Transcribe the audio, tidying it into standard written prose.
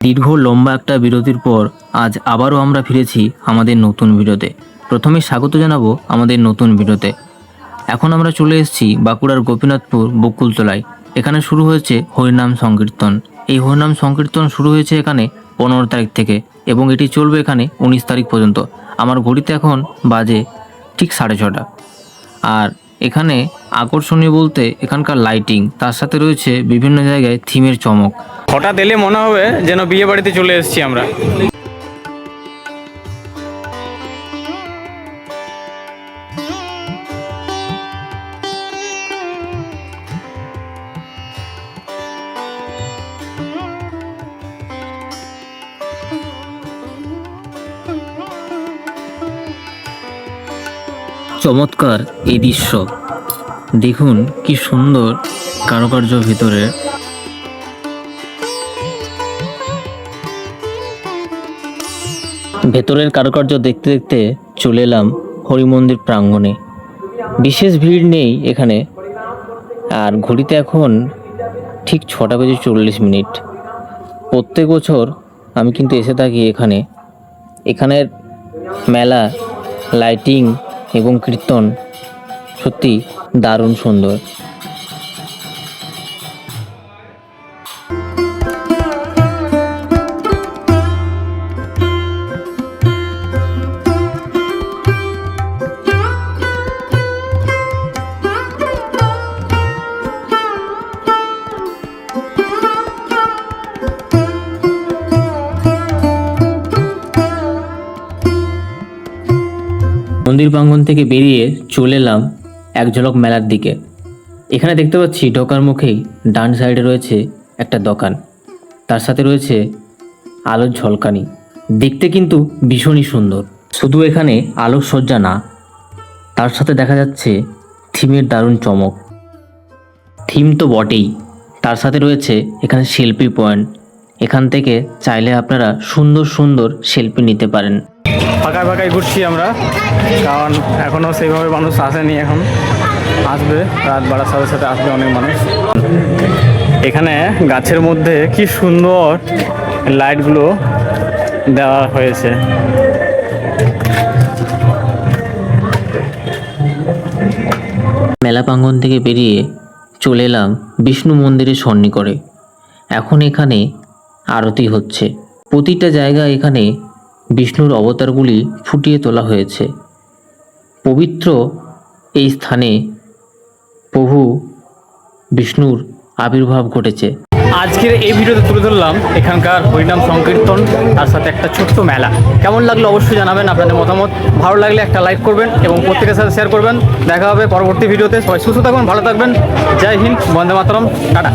দীর্ঘ লম্বা একটা বিরতির পর আজ আবারও আমরা ফিরেছি আমাদের নতুন ভিডিওতে। প্রথমে স্বাগত জানাবো আমাদের নতুন ভিডিওতে। এখন আমরা চলে এসেছি বাঁকুড়ার গোপীনাথপুর বকুলতলায়। এখানে শুরু হয়েছে হরিনাম সংকীর্তন। এই হরিনাম সংকীর্তন শুরু হয়েছে এখানে 15 তারিখ থেকে এবং এটি চলবে এখানে 19 তারিখ পর্যন্ত। আমার ঘড়িতে এখন বাজে ঠিক 6:30। আর এখানে আকর্ষণীয় বলতে এখানকার লাইটিং, তার সাথে রয়েছে বিভিন্ন জায়গায় থিমের চমক। হঠাৎ এলে মনে হবে যেন বিয়ে বাড়িতে চলে এসেছি আমরা। চমৎকার এই দৃশ্য দেখুন, কি সুন্দর কারুকার্য ভিতরে। ভেতরের কারুকার্য দেখতে দেখতে চলে এলাম হরিমন্দির প্রাঙ্গণে। বিশেষ ভিড় নেই এখানে, আর ঘড়িতে এখন ঠিক 6:40। প্রত্যেক বছর আমি কিন্তু এসে থাকি এখানে। এখানের মেলা, লাইটিং এবং কীর্তন সত্যি দারুণ সুন্দর। মন্দির প্রাঙ্গণ থেকে বেরিয়ে চলে এলাম এক ঝলক মেলার দিকে। এখানে দেখতে পাচ্ছি ঢোকার মুখেই ডান সাইডে রয়েছে একটা দোকান, তার সাথে রয়েছে আলোর ঝলকানি। দেখতে কিন্তু ভীষণই সুন্দর। শুধু এখানে আলোকসজ্জা না, তার সাথে দেখা যাচ্ছে থিমের দারুণ চমক। থিম তো বটেই, তার সাথে রয়েছে এখানে সেলফি পয়েন্ট। এখান থেকে চাইলে আপনারা সুন্দর সুন্দর সেলফি নিতে পারেন। ফাঁকায় ফাঁকায় ঘুরছি আমরা, কারণ এখনও সেইভাবে মানুষ আসেনি। এখন আসবে, রাত বাড়ার সাথে সাথে আসবে অনেক মানুষ। এখানে গাছের মধ্যে কি সুন্দর লাইটগুলো দেওয়া হয়েছে। মেলা প্রাঙ্গণ থেকে বেরিয়ে চলে এলাম বিষ্ণু মন্দিরের সন্নিকটে। এখন এখানে আরতি হচ্ছে। প্রতিটা জায়গায় এখানে বিষ্ণুর অবতারগুলি ফুটিয়ে তোলা হয়েছে। পবিত্র এই স্থানে প্রভু বিষ্ণুর আবির্ভাব ঘটেছে। আজকের এই ভিডিওতে তুলে ধরলাম এখানকার হরিনাম সংকীর্তন, তার সাথে একটা ছোট্ট মেলা। কেমন লাগলো অবশ্যই জানাবেন আপনাদের মতামত। ভালো লাগলে একটা লাইক করবেন এবং প্রত্যেকের সাথে শেয়ার করবেন। দেখা হবে পরবর্তী ভিডিওতে। সবাই সুস্থ থাকবেন, ভালো থাকবেন। জয় হিন্দ, বন্দে মাতরম, টাটা।